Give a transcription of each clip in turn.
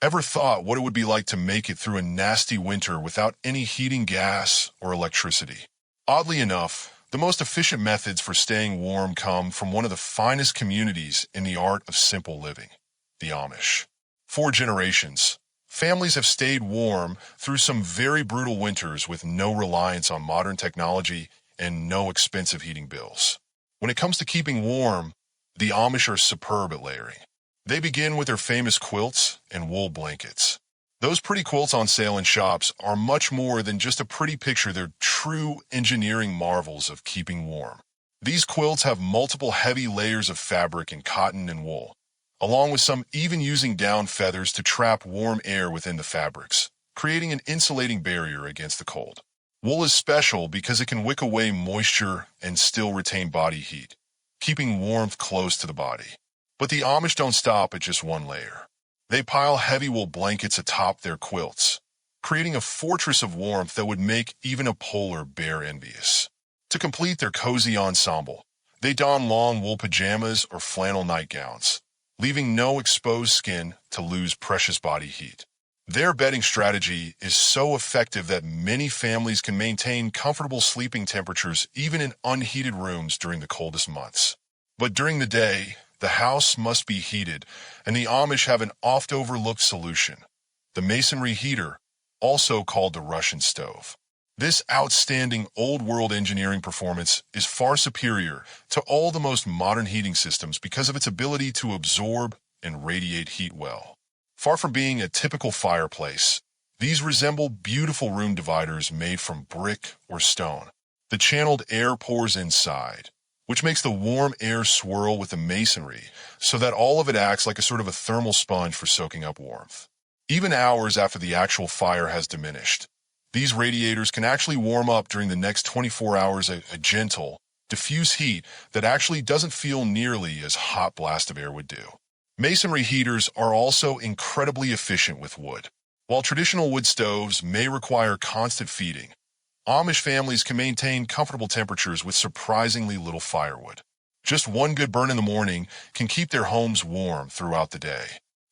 Ever thought what it would be like to make it through a nasty winter without any heating gas or electricity? Oddly enough, the most efficient methods for staying warm come from one of the finest communities in the art of simple living, the Amish. For generations, families have stayed warm through some very brutal winters with no reliance on modern technology and no expensive heating bills. When it comes to keeping warm, the Amish are superb at layering. They begin with their famous quilts and wool blankets. Those pretty quilts on sale in shops are much more than just a pretty picture. They're true engineering marvels of keeping warm. These quilts have multiple heavy layers of fabric in cotton and wool, along with some even using down feathers to trap warm air within the fabrics, creating an insulating barrier against the cold. Wool is special because it can wick away moisture and still retain body heat, keeping warmth close to the body. But the Amish don't stop at just one layer. They pile heavy wool blankets atop their quilts, creating a fortress of warmth that would make even a polar bear envious. To complete their cozy ensemble, they don long wool pajamas or flannel nightgowns, leaving no exposed skin to lose precious body heat. Their bedding strategy is so effective that many families can maintain comfortable sleeping temperatures even in unheated rooms during the coldest months. But during the day, the house must be heated, and the Amish have an oft-overlooked solution: the masonry heater, also called the Russian stove. This outstanding old-world engineering performance is far superior to all the most modern heating systems because of its ability to absorb and radiate heat well. Far from being a typical fireplace, these resemble beautiful room dividers made from brick or stone. The channeled air pours inside, which makes the warm air swirl with the masonry so that all of it acts like a sort of a thermal sponge for soaking up warmth. Even hours after the actual fire has diminished, these radiators can actually warm up during the next 24 hours a gentle, diffuse heat that actually doesn't feel nearly as hot blast of air would do. Masonry heaters are also incredibly efficient with wood. While traditional wood stoves may require constant feeding, Amish families can maintain comfortable temperatures with surprisingly little firewood. Just one good burn in the morning can keep their homes warm throughout the day.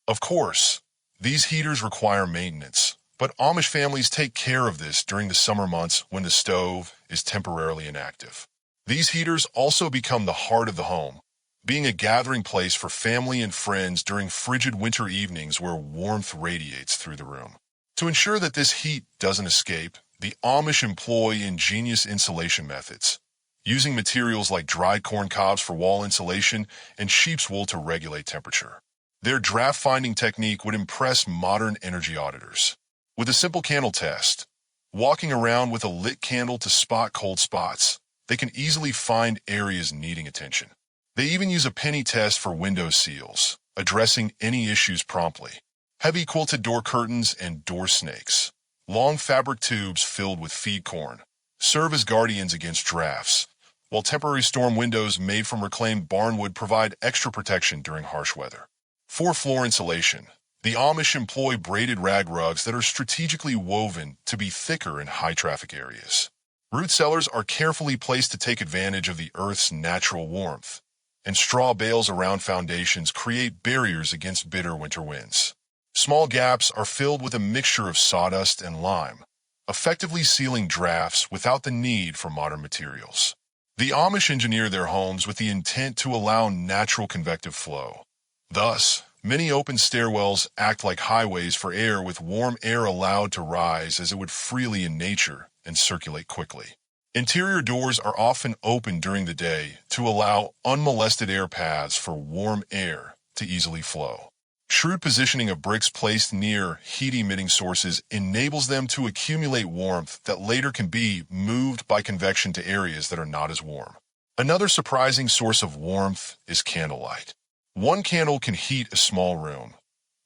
Of course, these heaters require maintenance, but Amish families take care of this during the summer months when the stove is temporarily inactive. These heaters also become the heart of the home, being a gathering place for family and friends during frigid winter evenings where warmth radiates through the room. To ensure that this heat doesn't escape, the Amish employ ingenious insulation methods, using materials like dried corn cobs for wall insulation and sheep's wool to regulate temperature. Their draft-finding technique would impress modern energy auditors. With a simple candle test, walking around with a lit candle to spot cold spots, they can easily find areas needing attention. They even use a penny test for window seals, addressing any issues promptly. Heavy quilted door curtains and door snakes, long fabric tubes filled with feed corn, serve as guardians against drafts, while temporary storm windows made from reclaimed barnwood provide extra protection during harsh weather. For floor insulation, the Amish employ braided rag rugs that are strategically woven to be thicker in high-traffic areas. Root cellars are carefully placed to take advantage of the earth's natural warmth, and straw bales around foundations create barriers against bitter winter winds. Small gaps are filled with a mixture of sawdust and lime, effectively sealing drafts without the need for modern materials. The Amish engineer their homes with the intent to allow natural convective flow. Thus, many open stairwells act like highways for air, with warm air allowed to rise as it would freely in nature and circulate quickly. Interior doors are often open during the day to allow unmolested air paths for warm air to easily flow. Shrewd positioning of bricks placed near heat-emitting sources enables them to accumulate warmth that later can be moved by convection to areas that are not as warm. Another surprising source of warmth is candlelight. One candle can heat a small room,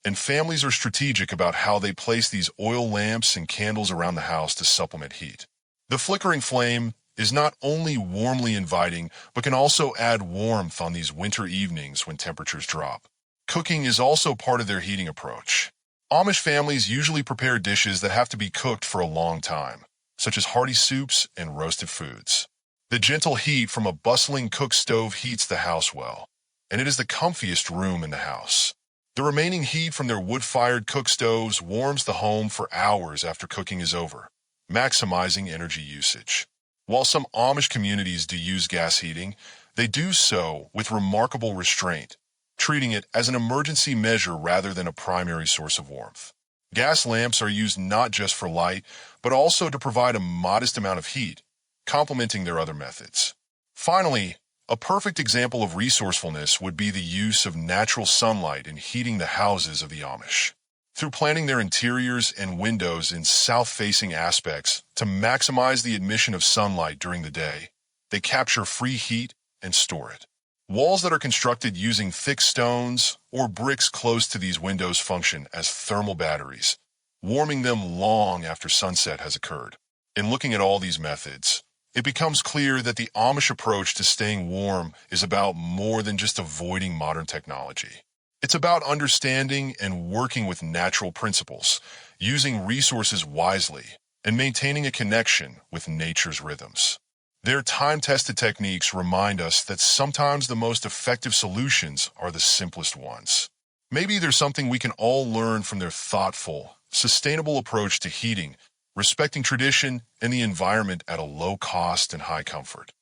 and families are strategic about how they place these oil lamps and candles around the house to supplement heat. The flickering flame is not only warmly inviting, but can also add warmth on these winter evenings when temperatures drop. Cooking is also part of their heating approach. Amish families usually prepare dishes that have to be cooked for a long time, such as hearty soups and roasted foods. The gentle heat from a bustling cook stove heats the house well, and it is the comfiest room in the house. The remaining heat from their wood-fired cook stoves warms the home for hours after cooking is over, maximizing energy usage. While some Amish communities do use gas heating, they do so with remarkable restraint, treating it as an emergency measure rather than a primary source of warmth. Gas lamps are used not just for light, but also to provide a modest amount of heat, complementing their other methods. Finally, a perfect example of resourcefulness would be the use of natural sunlight in heating the houses of the Amish. Through planning their interiors and windows in south-facing aspects to maximize the admission of sunlight during the day, they capture free heat and store it. Walls that are constructed using thick stones or bricks close to these windows function as thermal batteries, warming them long after sunset has occurred. In looking at all these methods, it becomes clear that the Amish approach to staying warm is about more than just avoiding modern technology. It's about understanding and working with natural principles, using resources wisely, and maintaining a connection with nature's rhythms. Their time-tested techniques remind us that sometimes the most effective solutions are the simplest ones. Maybe there's something we can all learn from their thoughtful, sustainable approach to heating, respecting tradition and the environment at a low cost and high comfort.